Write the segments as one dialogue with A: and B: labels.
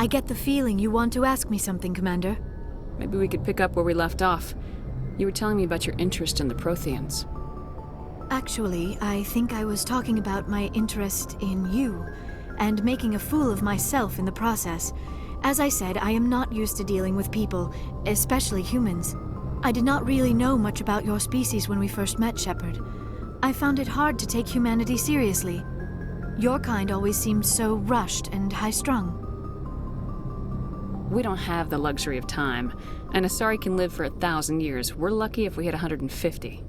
A: I get the feeling you want to ask me something, Commander.
B: Maybe we could pick up where we left off. You were telling me about your interest in the Protheans.
A: Actually, I think I was talking about my interest in you, and making a fool of myself in the process. As I said, I am not used to dealing with people, especially humans. I did not really know much about your species when we first met, Shepard. I found it hard to take humanity seriously. Your kind always seemed so rushed and high-strung.
B: We don't have the luxury of time, and Asari can live for 1,000 years. We're lucky if we hit 150.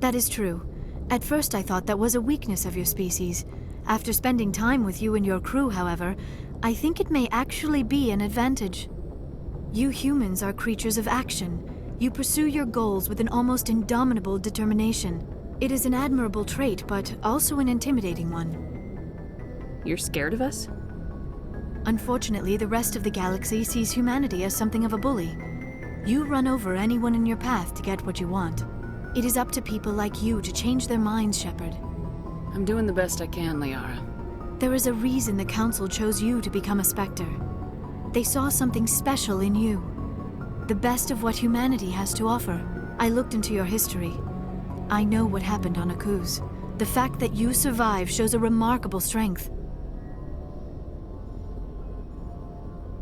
A: That is true. At first I thought that was a weakness of your species. After spending time with you and your crew, however, I think it may actually be an advantage. You humans are creatures of action. You pursue your goals with an almost indomitable determination. It is an admirable trait, but also an intimidating one.
B: You're scared of us?
A: Unfortunately, the rest of the galaxy sees humanity as something of a bully. You run over anyone in your path to get what you want. It is up to people like you to change their minds, Shepard.
B: I'm doing the best I can, Liara.
A: There is a reason the Council chose you to become a Spectre. They saw something special in you. The best of what humanity has to offer. I looked into your history. I know what happened on Akuz. The fact that you survived shows a remarkable strength.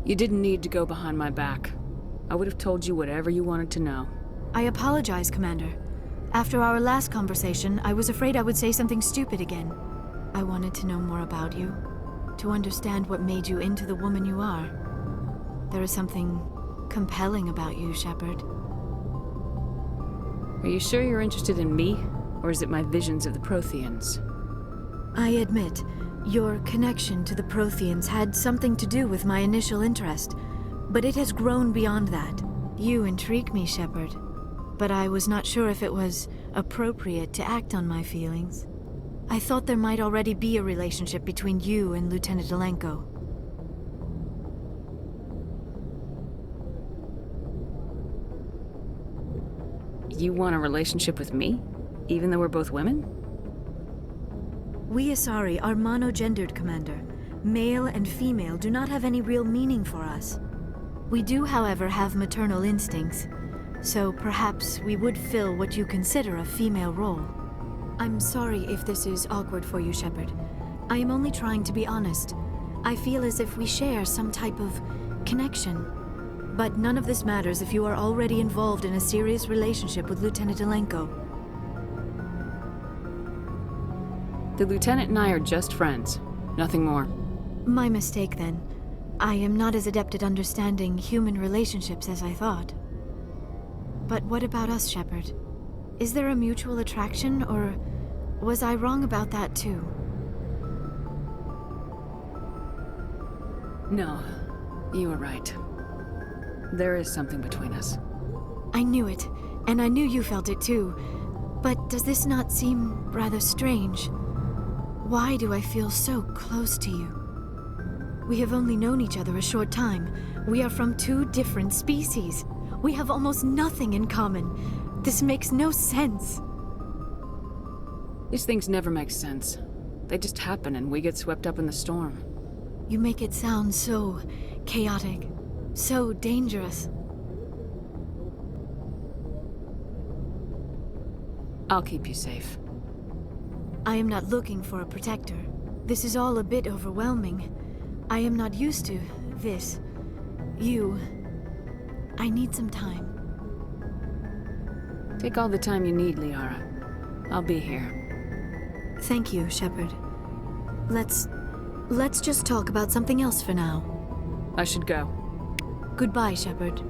B: You didn't need to go behind my back. I would have told you whatever you wanted to know.
A: I apologize, Commander. After our last conversation, I was afraid I would say something stupid again. I wanted to know more about you, to understand what made you into the woman you are. There is something compelling about you, Shepard.
B: Are you sure you're interested in me, or is it my visions of the Protheans?
A: I admit, your connection to the Protheans had something to do with my initial interest, but it has grown beyond that. You intrigue me, Shepard, but I was not sure if it was appropriate to act on my feelings. I thought there might already be a relationship between you and Lieutenant Alenko.
B: You want a relationship with me, even though we're both women?
A: We Asari are monogendered, Commander. Male and female do not have any real meaning for us. We do, however, have maternal instincts, so perhaps we would fill what you consider a female role. I'm sorry if this is awkward for you, Shepard. I am only trying to be honest. I feel as if we share some type of connection. But none of this matters if you are already involved in a serious relationship with Lieutenant Alenko.
B: The Lieutenant and I are just friends. Nothing more.
A: My mistake, then. I am not as adept at understanding human relationships as I thought. But what about us, Shepard? Is there a mutual attraction, or was I wrong about that too?
B: No, you were right. There is something between us.
A: I knew it, and I knew you felt it too. But does this not seem rather strange? Why do I feel so close to you? We have only known each other a short time. We are from two different species. We have almost nothing in common. This makes no sense.
B: These things never make sense. They just happen and we get swept up in the storm.
A: You make it sound so chaotic, so dangerous.
B: I'll keep you safe.
A: I am not looking for a protector. This is all a bit overwhelming. I am not used to this. You. I need some time.
B: Take all the time you need, Liara. I'll be here.
A: Thank you, Shepard. Let's just talk about something else for now.
B: I should go.
A: Goodbye, Shepard.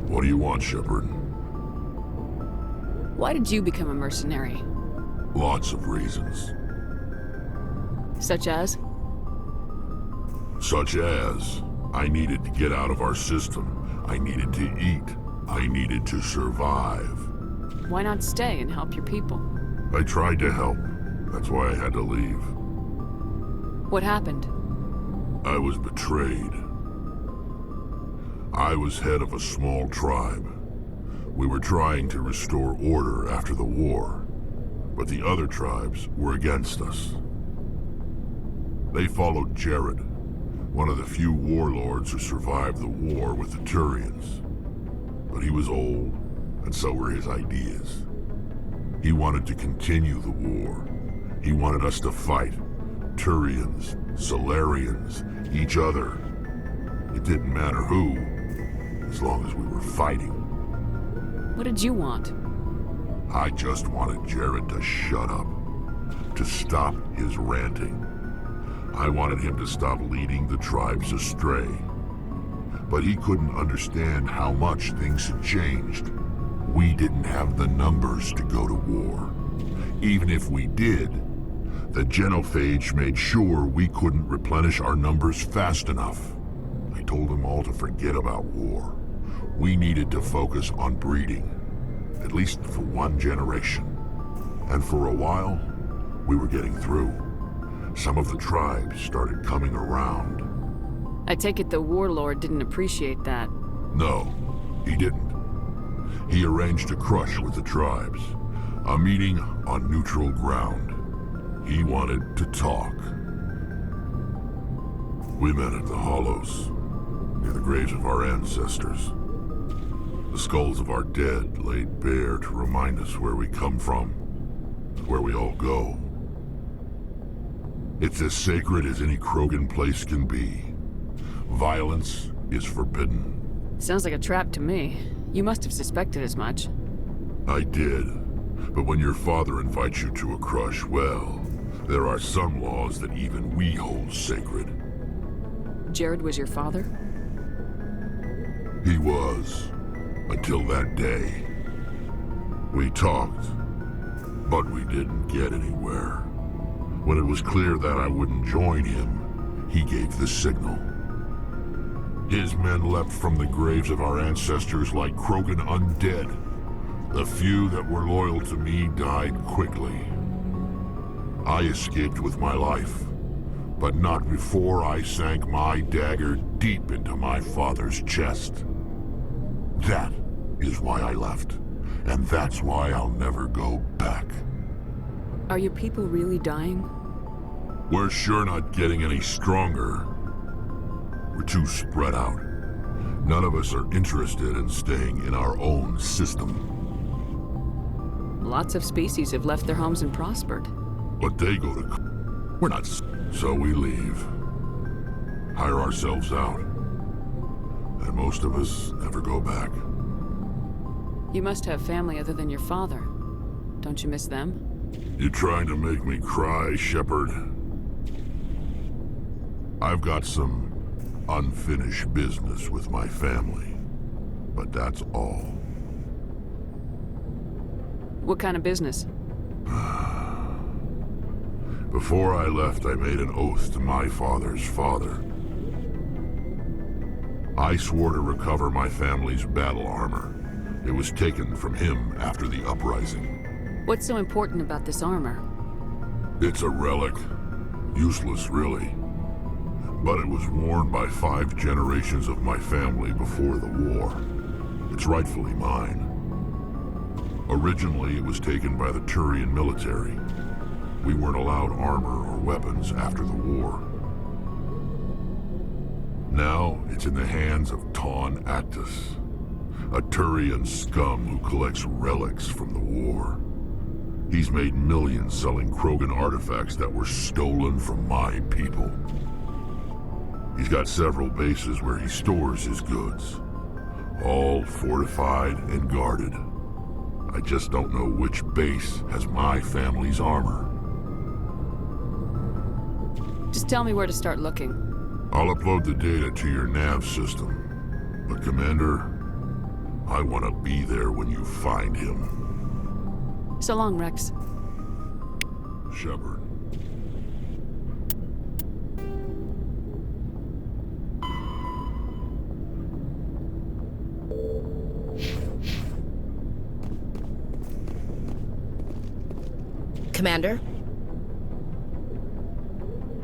C: What do you want, Shepard?
B: Why did you become a mercenary?
C: Lots of reasons.
B: Such as?
C: Such as, I needed to get out of our system. I needed to eat. I needed to survive.
B: Why not stay and help your people?
C: I tried to help. That's why I had to leave.
B: What happened?
C: I was betrayed. I was head of a small tribe. We were trying to restore order after the war, but the other tribes were against us. They followed Jared, one of the few warlords who survived the war with the Turians. But he was old, and so were his ideas. He wanted to continue the war. He wanted us to fight. Turians, Solarians, each other. It didn't matter who, as long as we were fighting.
B: What did you want?
C: I just wanted Jared to shut up, to stop his ranting. I wanted him to stop leading the tribes astray. But he couldn't understand how much things had changed. We didn't have the numbers to go to war. Even if we did, the genophage made sure we couldn't replenish our numbers fast enough. I told them all to forget about war. We needed to focus on breeding, at least for one generation. And for a while, we were getting through. Some of the tribes started coming around.
B: I take it the warlord didn't appreciate that.
C: No, he didn't. He arranged a crush with the tribes, a meeting on neutral ground. He wanted to talk. We met at the Hollows, near the graves of our ancestors. The skulls of our dead laid bare to remind us where we come from, where we all go. It's as sacred as any Krogan place can be. Violence is forbidden.
B: Sounds like a trap to me. You must have suspected as much.
C: I did. But when your father invites you to a crush, well, there are some laws that even we hold sacred.
B: Jared was your father?
C: He was. Until that day. We talked, but we didn't get anywhere. When it was clear that I wouldn't join him, he gave the signal. His men leapt from the graves of our ancestors like Krogan undead. The few that were loyal to me died quickly. I escaped with my life, but not before I sank my dagger deep into my father's chest. That is why I left, and that's why I'll never go back.
B: Are your people really dying?
C: We're sure not getting any stronger. We're too spread out. None of us are interested in staying in our own system.
B: Lots of species have left their homes and prospered.
C: But they go to... We're not... So we leave. Hire ourselves out. And most of us never go back.
B: You must have family other than your father. Don't you miss them?
C: You trying to make me cry, Shepard? I've got some unfinished business with my family, but that's all.
B: What kind of business?
C: Before I left, I made an oath to my father's father. I swore to recover my family's battle armor. It was taken from him after the uprising.
B: What's so important about this armor?
C: It's a relic. Useless, really. But it was worn by 5 generations of my family before the war. It's rightfully mine. Originally, it was taken by the Turian military. We weren't allowed armor or weapons after the war. Now, it's in the hands of Taun Actus, a Turian scum who collects relics from the war. He's made millions selling Krogan artifacts that were stolen from my people. He's got several bases where he stores his goods, all fortified and guarded. I just don't know which base has my family's armor.
B: Just tell me where to start looking.
C: I'll upload the data to your nav system. But Commander, I want to be there when you find him.
B: So long, Rex.
C: Shepard.
D: Commander?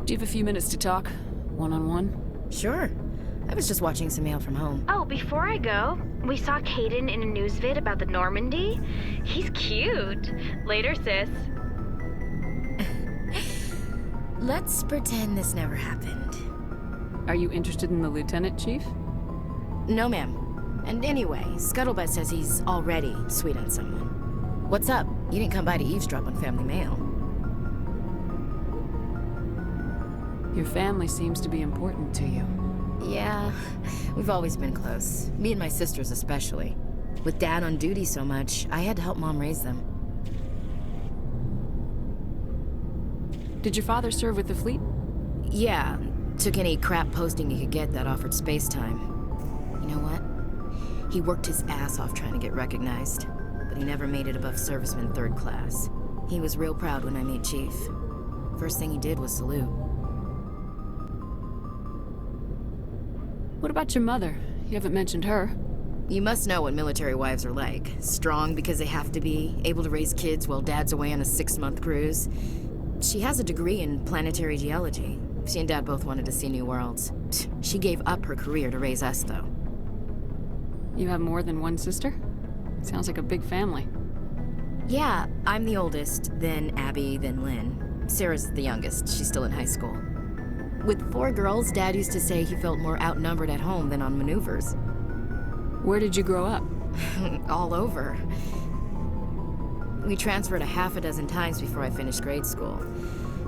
B: Do you have a few minutes to talk? One-on-one?
D: Sure. I was just watching some mail from home.
A: Oh, before I go, we saw Caden in a news vid about the Normandy. He's cute. Later, sis.
D: Let's pretend this never happened.
B: Are you interested in the lieutenant, Chief?
D: No, ma'am. And anyway, Scuttlebutt says he's already sweet on someone. What's up? You didn't come by to eavesdrop on family mail.
B: Your family seems to be important to you.
D: Yeah, we've always been close. Me and my sisters especially. With Dad on duty so much, I had to help Mom raise them.
B: Did your father serve with the fleet?
D: Yeah, took any crap posting he could get that offered space time. You know what? He worked his ass off trying to get recognized, but he never made it above serviceman 3rd class. He was real proud when I made Chief. First thing he did was salute.
B: What about your mother? You haven't mentioned her.
D: You must know what military wives are like. Strong because they have to be, able to raise kids while Dad's away on a 6-month cruise. She has a degree in planetary geology. She and Dad both wanted to see new worlds. She gave up her career to raise us, though.
B: You have more than one sister? Sounds like a big family.
D: Yeah, I'm the oldest, then Abby, then Lynn. Sarah's the youngest. She's still in high school. With 4 girls, Dad used to say he felt more outnumbered at home than on maneuvers.
B: Where did you grow up?
D: All over. We transferred a half a dozen times before I finished grade school.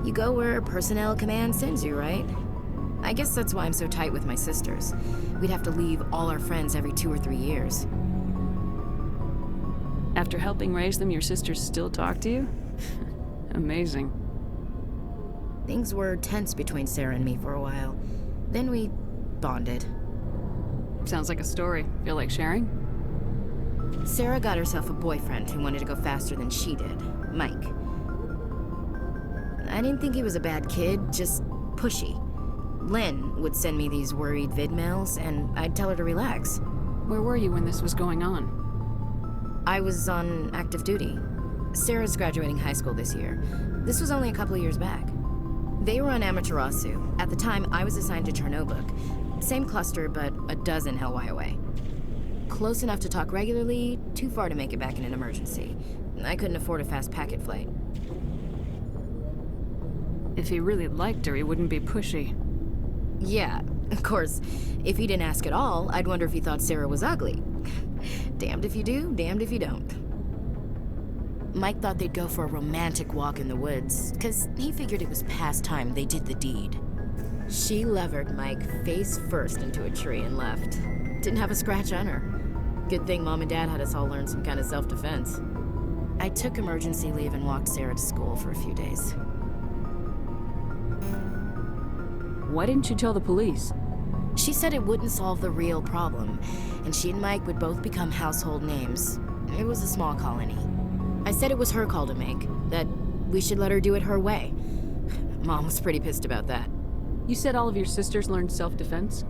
D: You go where personnel command sends you, right? I guess that's why I'm so tight with my sisters. We'd have to leave all our friends every 2 or 3 years.
B: After helping raise them, your sisters still talk to you? Amazing.
D: Things were tense between Sarah and me for a while. Then we bonded.
B: Sounds like a story. Feel like sharing?
D: Sarah got herself a boyfriend who wanted to go faster than she did, Mike. I didn't think he was a bad kid, just pushy. Lynn would send me these worried vid mails, and I'd tell her to relax.
B: Where were you when this was going on?
D: I was on active duty. Sarah's graduating high school this year. This was only a couple of years back. They were on Amaterasu. At the time, I was assigned to Chernobog. Same cluster, but a dozen Hellwire away. Close enough to talk regularly, too far to make it back in an emergency. I couldn't afford a fast packet flight.
B: If he really liked her, he wouldn't be pushy.
D: Yeah, of course. If he didn't ask at all, I'd wonder if he thought Sarah was ugly. Damned if you do, damned if you don't. Mike thought they'd go for a romantic walk in the woods, because he figured it was past time they did the deed. She levered Mike face first into a tree and left. Didn't have a scratch on her. Good thing Mom and Dad had us all learn some kind of self-defense. I took emergency leave and walked Sarah to school for a few days.
B: Why didn't you tell the police?
D: She said it wouldn't solve the real problem, and she and Mike would both become household names. It was a small colony. I said it was her call to make, that we should let her do it her way. Mom was pretty pissed about that.
B: You said all of your sisters learned self-defense?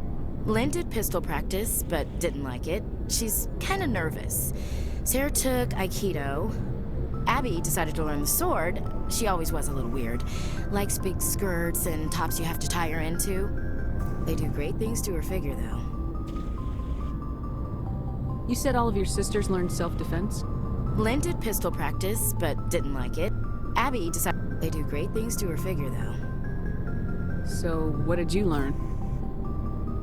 D: Lynn did pistol practice, but didn't like it. She's kind of nervous. Sarah took Aikido. Abby decided to learn the sword. She always was a little weird. Likes big skirts and tops you have to tie her into. They do great things to her figure, though.
B: You said all of your sisters learned self-defense?
D: Lynn did pistol practice, but didn't like it. Abby decided they do great things to her figure, though.
B: So, what did you learn?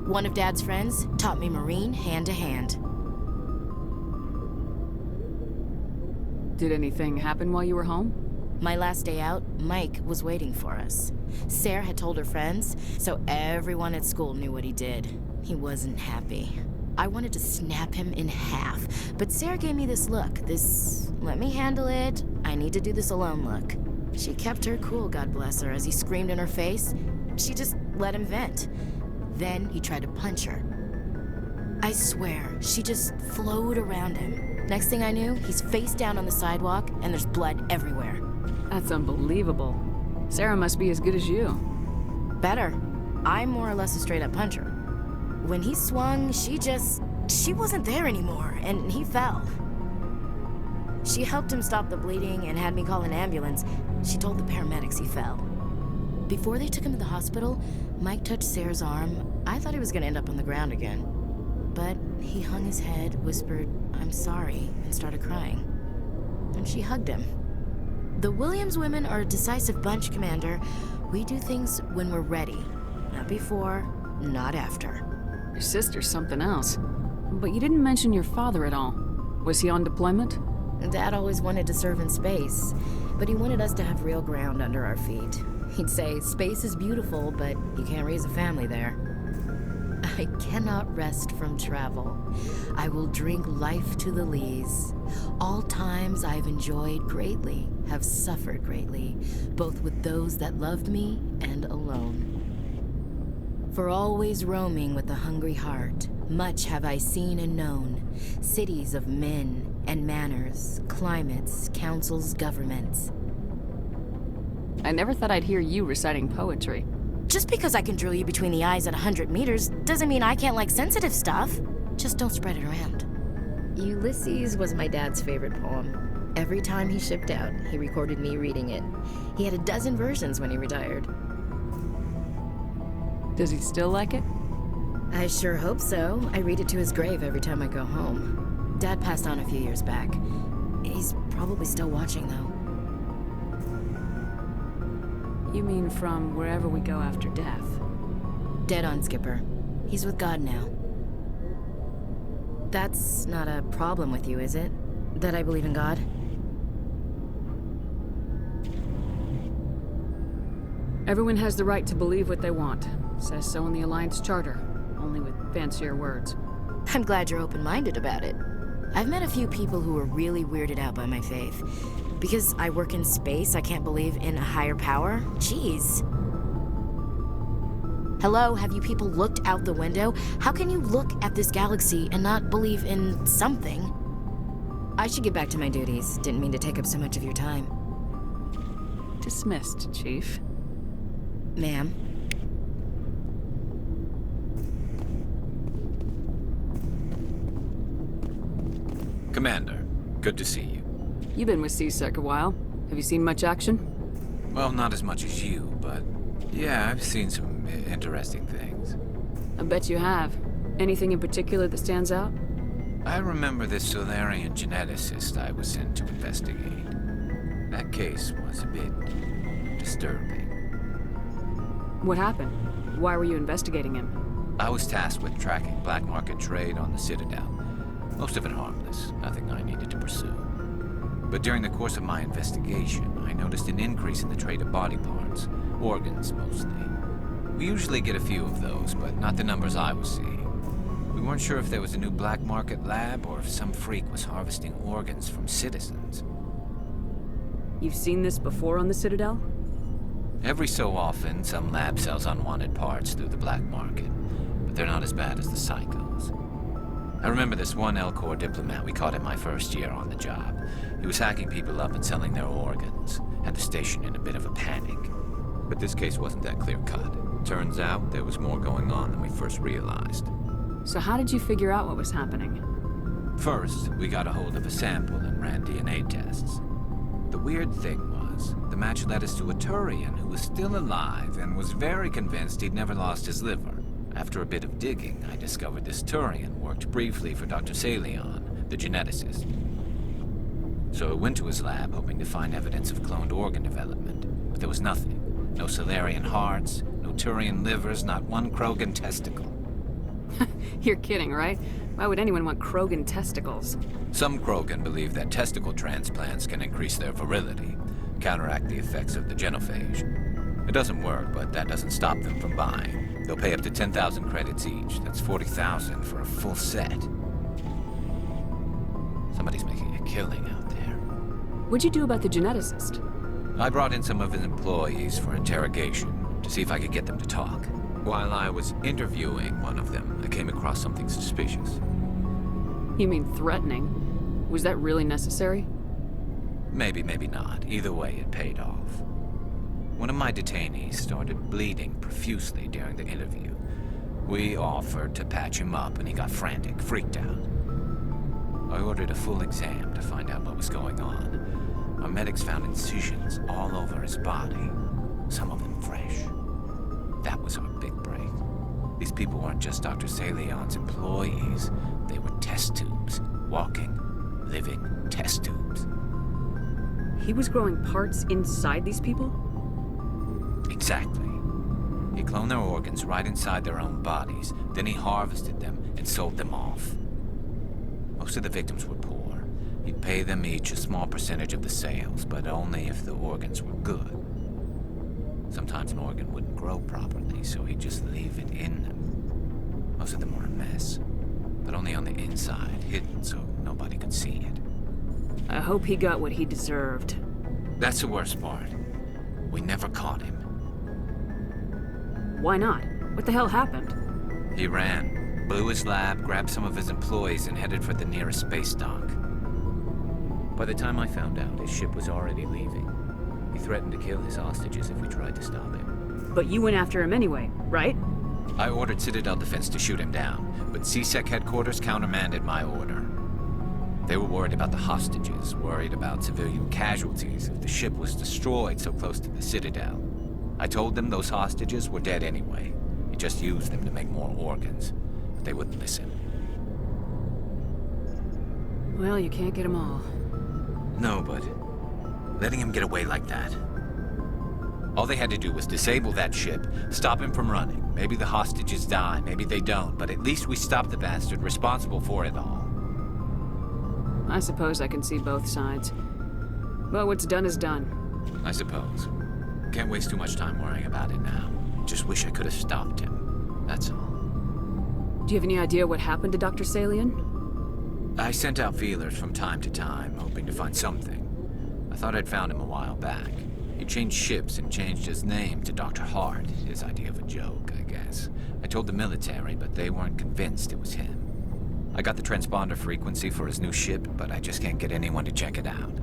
D: One of Dad's friends taught me Marine hand to hand.
B: Did anything happen while you were home?
D: My last day out, Mike was waiting for us. Sarah had told her friends, so everyone at school knew what he did. He wasn't happy. I wanted to snap him in half, but Sarah gave me this look, this let me handle it, I need to do this alone look. She kept her cool, God bless her, as he screamed in her face. She just let him vent. Then he tried to punch her. I swear, she just flowed around him. Next thing I knew, he's face down on the sidewalk, and there's blood everywhere.
B: That's unbelievable. Sarah must be as good as you.
D: Better. I'm more or less a straight-up puncher. When he swung, she wasn't there anymore, and he fell. She helped him stop the bleeding and had me call an ambulance. She told the paramedics he fell. Before they took him to the hospital, Mike touched Sarah's arm. I thought he was gonna end up on the ground again. But he hung his head, whispered, "I'm sorry," and started crying. And she hugged him. The Williams women are a decisive bunch, Commander. We do things when we're ready. Not before, not after.
B: Your sister's something else. But you didn't mention your father at all. Was he on deployment?
D: Dad always wanted to serve in space, but he wanted us to have real ground under our feet. He'd say, "Space is beautiful, but you can't raise a family there." I cannot rest from travel. I will drink life to the lees. All times I've enjoyed greatly, have suffered greatly, both with those that loved me and alone. For always roaming with a hungry heart, much have I seen and known, cities of men and manners, climates, councils, governments.
B: I never thought I'd hear you reciting poetry.
D: Just because I can drill you between the eyes at 100 meters doesn't mean I can't like sensitive stuff. Just don't spread it around. Ulysses was my dad's favorite poem. Every time he shipped out, he recorded me reading it. He had a dozen versions when he retired.
B: Does he still like it?
D: I sure hope so. I read it to his grave every time I go home. Dad passed on a few years back. He's probably still watching, though.
B: You mean from wherever we go after death?
D: Dead on, Skipper. He's with God now. That's not a problem with you, is it? That I believe in God?
B: Everyone has the right to believe what they want. Says so in the Alliance Charter, only with fancier words.
D: I'm glad you're open-minded about it. I've met a few people who are really weirded out by my faith. Because I work in space, I can't believe in a higher power? Jeez. Hello, have you people looked out the window? How can you look at this galaxy and not believe in something? I should get back to my duties. Didn't mean to take up so much of your time.
B: Dismissed, Chief.
D: Ma'am.
E: Commander, good to see you.
B: You've been with CSEC a while. Have you seen much action?
E: Well, not as much as you, but yeah, I've seen some interesting things.
B: I bet you have. Anything in particular that stands out?
E: I remember this Solarian geneticist I was sent to investigate. That case was a bit disturbing.
B: What happened? Why were you investigating him?
E: I was tasked with tracking black market trade on the Citadel. Most of it harmless, nothing I needed to pursue. But during the course of my investigation, I noticed an increase in the trade of body parts, organs mostly. We usually get a few of those, but not the numbers I was seeing. We weren't sure if there was a new black market lab or if some freak was harvesting organs from citizens.
B: You've seen this before on the Citadel?
E: Every so often, some lab sells unwanted parts through the black market, but they're not as bad as the psychos. I remember this one L-Corps diplomat we caught in my first year on the job. He was hacking people up and selling their organs. Had the station in a bit of a panic. But this case wasn't that clear-cut. Turns out there was more going on than we first realized.
B: So how did you figure out what was happening?
E: First, we got a hold of a sample and ran DNA tests. The weird thing was, the match led us to a Turian who was still alive and was very convinced he'd never lost his liver. After a bit of digging, I discovered this Turian worked briefly for Dr. Salion, the geneticist. So I went to his lab hoping to find evidence of cloned organ development, but there was nothing. No Solarian hearts, no Turian livers, not one Krogan testicle.
B: You're kidding, right? Why would anyone want Krogan testicles?
E: Some Krogan believe that testicle transplants can increase their virility, counteract the effects of the genophage. It doesn't work, but that doesn't stop them from buying. They'll pay up to 10,000 credits each. That's 40,000 for a full set. Somebody's making a killing out there.
B: What'd you do about the geneticist?
E: I brought in some of his employees for interrogation to see if I could get them to talk. While I was interviewing one of them, I came across something suspicious.
B: You mean threatening? Was that really necessary?
E: Maybe, maybe not. Either way, it paid off. One of my detainees started bleeding profusely during the interview. We offered to patch him up, and he got frantic, freaked out. I ordered a full exam to find out what was going on. Our medics found incisions all over his body, some of them fresh. That was our big break. These people weren't just Dr. Salion's employees. They were test tubes. Walking, living test tubes.
B: He was growing parts inside these people?
E: Exactly. He cloned their organs right inside their own bodies. Then he harvested them and sold them off. Most of the victims were poor. He'd pay them each a small percentage of the sales, but only if the organs were good. Sometimes an organ wouldn't grow properly, so he'd just leave it in them. Most of them were a mess, but only on the inside, hidden so nobody could see it.
B: I hope he got what he deserved.
E: That's the worst part. We never caught him.
B: Why not? What the hell happened?
E: He ran, blew his lab, grabbed some of his employees, and headed for the nearest space dock. By the time I found out, his ship was already leaving. He threatened to kill his hostages if we tried to stop him.
B: But you went after him anyway, right?
E: I ordered Citadel Defense to shoot him down, but CSEC headquarters countermanded my order. They were worried about the hostages, worried about civilian casualties if the ship was destroyed so close to the Citadel. I told them those hostages were dead anyway. He just used them to make more organs. But they wouldn't listen.
B: Well, you can't get them all.
E: No, but letting him get away like that. All they had to do was disable that ship, stop him from running. Maybe the hostages die, maybe they don't, but at least we stopped the bastard responsible for it all.
B: I suppose I can see both sides. But what's done is done.
E: I suppose. Can't waste too much time worrying about it now. Just wish I could have stopped him. That's all.
B: Do you have any idea what happened to Dr. Salian?
E: I sent out feelers from time to time, hoping to find something. I thought I'd found him a while back. He changed ships and changed his name to Dr. Hart, his idea of a joke, I guess. I told the military, but they weren't convinced it was him. I got the transponder frequency for his new ship, but I just can't get anyone to check it out.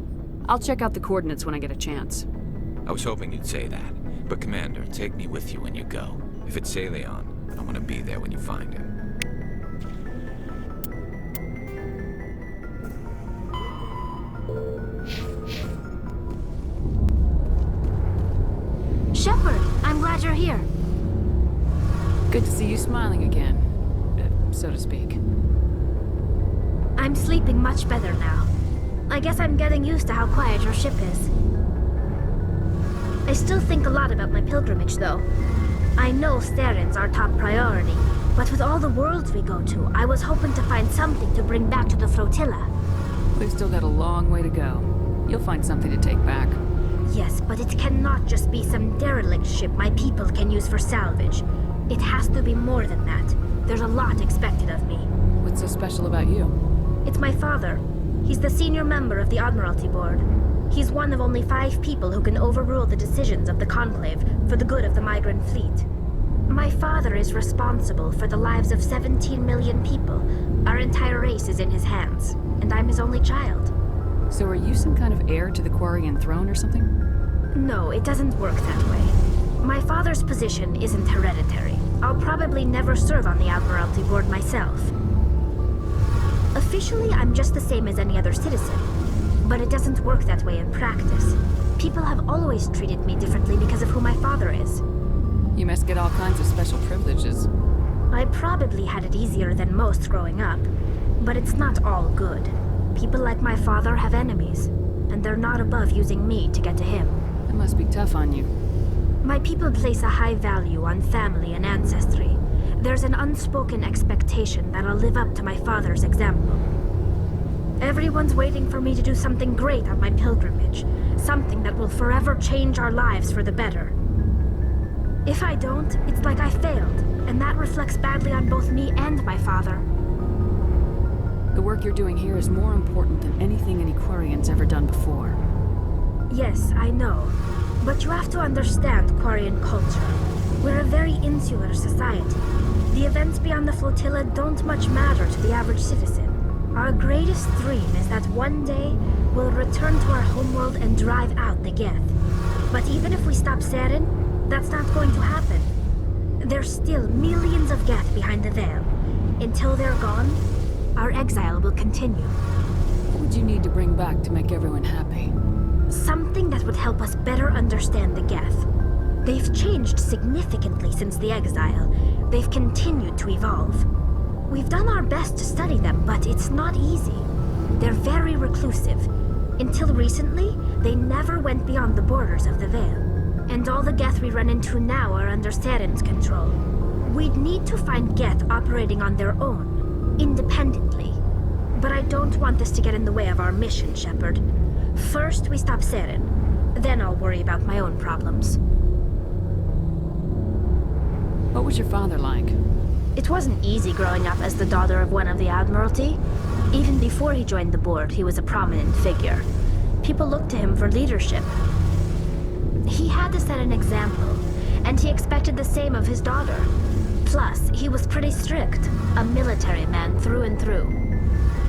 B: I'll check out the coordinates when I get a chance.
E: I was hoping you'd say that. But Commander, take me with you when you go. If it's Salion, I want to be there when you find him.
A: Shepard, I'm glad you're here.
B: Good to see you smiling again, so to speak.
A: I'm sleeping much better now. I guess I'm getting used to how quiet your ship is. I still think a lot about my pilgrimage, though. I know Starin's our top priority, but with all the worlds we go to, I was hoping to find something to bring back to the flotilla.
B: We've still got a long way to go. You'll find something to take back.
A: Yes, but it cannot just be some derelict ship my people can use for salvage. It has to be more than that. There's a lot expected of me.
B: What's so special about you?
A: It's my father. He's the senior member of the Admiralty Board. He's one of only 5 people who can overrule the decisions of the Conclave for the good of the migrant fleet. My father is responsible for the lives of 17 million people. Our entire race is in his hands, and I'm his only child.
B: So are you some kind of heir to the Quarian throne or something?
A: No, it doesn't work that way. My father's position isn't hereditary. I'll probably never serve on the Admiralty Board myself. Officially, I'm just the same as any other citizen. But it doesn't work that way in practice. People have always treated me differently because of who my father is.
B: You must get all kinds of special privileges.
A: I probably had it easier than most growing up. But it's not all good. People like my father have enemies, and they're not above using me to get to him.
B: It must be tough on you.
A: My people place a high value on family and ancestry. There's an unspoken expectation that I'll live up to my father's example. Everyone's waiting for me to do something great on my pilgrimage, something that will forever change our lives for the better. If I don't, it's like I failed, and that reflects badly on both me and my father.
B: The work you're doing here is more important than anything any Quarian's ever done before.
A: Yes, I know. But you have to understand Quarian culture. We're a very insular society. The events beyond the flotilla don't much matter to the average citizen. Our greatest dream is that one day we'll return to our homeworld and drive out the Geth. But even if we stop Saren, that's not going to happen. There's still millions of Geth behind the veil. Until they're gone, our exile will continue.
B: What would you need to bring back to make everyone happy?
A: Something that would help us better understand the Geth. They've changed significantly since the exile. They've continued to evolve. We've done our best to study them, but it's not easy. They're very reclusive. Until recently, they never went beyond the borders of the Veil. And all the Geth we run into now are under Saren's control. We'd need to find Geth operating on their own, independently. But I don't want this to get in the way of our mission, Shepard. First, we stop Saren. Then I'll worry about my own problems.
B: What was your father like?
A: It wasn't easy growing up as the daughter of one of the Admiralty. Even before he joined the board, he was a prominent figure. People looked to him for leadership. He had to set an example, and he expected the same of his daughter. Plus, he was pretty strict, a military man through and through.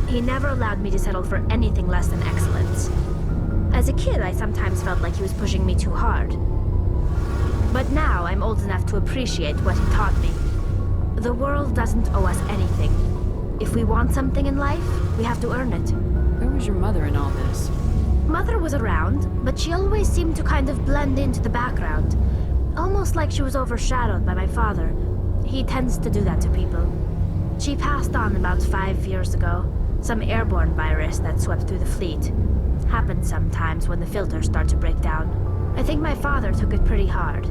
A: He never allowed me to settle for anything less than excellence. As a kid, I sometimes felt like he was pushing me too hard. But now I'm old enough to appreciate what he taught me. The world doesn't owe us anything. If we want something in life, we have to earn it.
B: Where was your mother in all this?
A: Mother was around, but she always seemed to kind of blend into the background. Almost like she was overshadowed by my father. He tends to do that to people. She passed on about 5 years ago. Some airborne virus that swept through the fleet. Happens sometimes when the filters start to break down. I think my father took it pretty hard.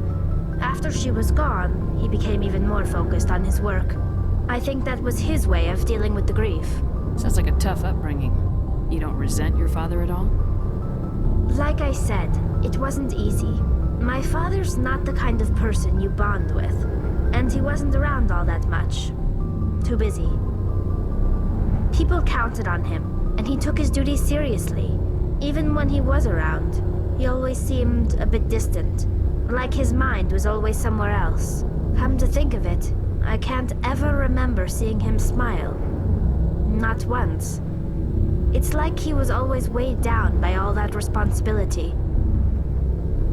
A: After she was gone, he became even more focused on his work. I think that was his way of dealing with the grief.
B: Sounds like a tough upbringing. You don't resent your father at all?
A: Like I said, it wasn't easy. My father's not the kind of person you bond with. And he wasn't around all that much. Too busy. People counted on him, and he took his duties seriously. Even when he was around, he always seemed a bit distant. Like his mind was always somewhere else. Come to think of it, I can't ever remember seeing him smile. Not once. It's like he was always weighed down by all that responsibility.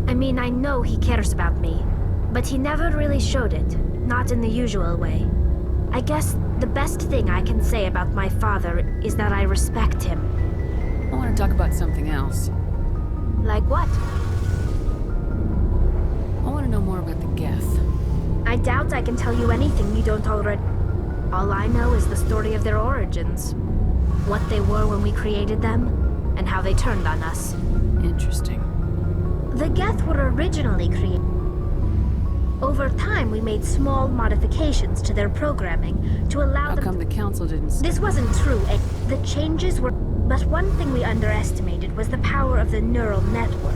A: I mean, I know he cares about me, but he never really showed it, not in the usual way. I guess the best thing I can say about my father is that I respect him.
B: I want to talk about something else.
A: Like what?
B: I want to know more about the Geth.
A: I doubt I can tell you anything you don't already... All I know is the story of their origins. What they were when we created them, and how they turned on us.
B: Interesting.
A: The Geth were originally created. Over time, we made small modifications to their programming to allow
B: How
A: them...
B: come the Council didn't...
A: This wasn't true. The changes were... But one thing we underestimated was the power of the neural network.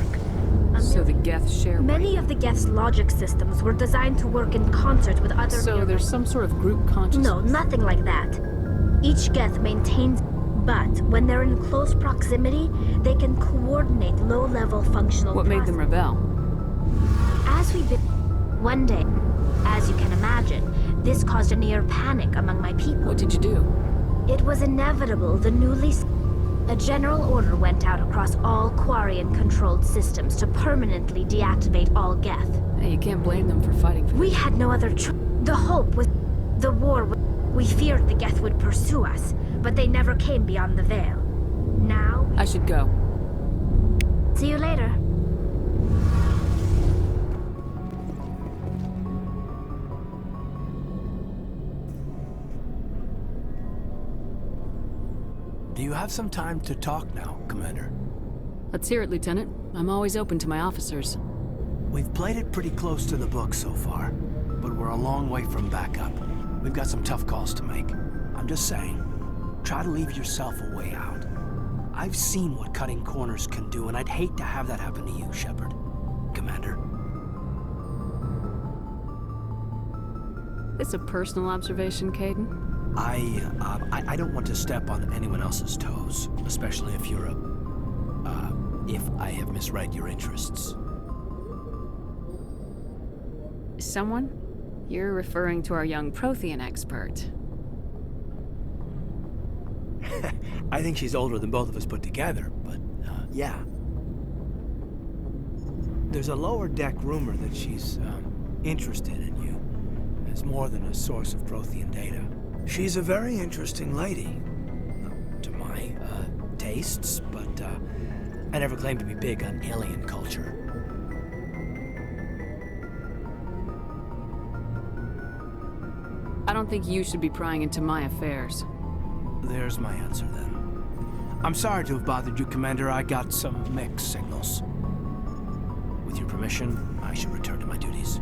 B: So the Geth share...
A: Many of the Geth's logic systems were designed to work in concert with other...
B: So there's some sort of group consciousness?
A: No, nothing like that. Each Geth maintains... But when they're in close proximity, they can coordinate low-level functional...
B: What made them rebel?
A: As we... One day, as you can imagine, this caused a near panic among my people.
B: What did you do?
A: It was inevitable. The newly... A general order went out across all Quarian-controlled systems to permanently deactivate all Geth.
B: Hey, you can't blame them for fighting for...
A: We had no other The hope was... The war was... We feared the Geth would pursue us, but they never came beyond the Veil. Now...
B: I should go.
A: See you later.
F: Do you have some time to talk now, Commander?
B: Let's hear it, Lieutenant. I'm always open to my officers.
F: We've played it pretty close to the book so far, but we're a long way from backup. We've got some tough calls to make. I'm just saying, try to leave yourself a way out. I've seen what cutting corners can do, and I'd hate to have that happen to you, Shepard. Commander.
B: It's a personal observation, Caden.
F: I don't want to step on anyone else's toes, especially if you're if I have misread your interests.
B: Someone? You're referring to our young Prothean expert.
F: I think she's older than both of us put together, but, yeah. There's a lower deck rumor that she's, interested in you as more than a source of Prothean data. She's a very interesting lady, my, tastes, but, I never claimed to be big on alien culture.
B: I don't think you should be prying into my affairs.
F: There's my answer, then. I'm sorry to have bothered you, Commander. I got some mixed signals. With your permission, I should return to my duties.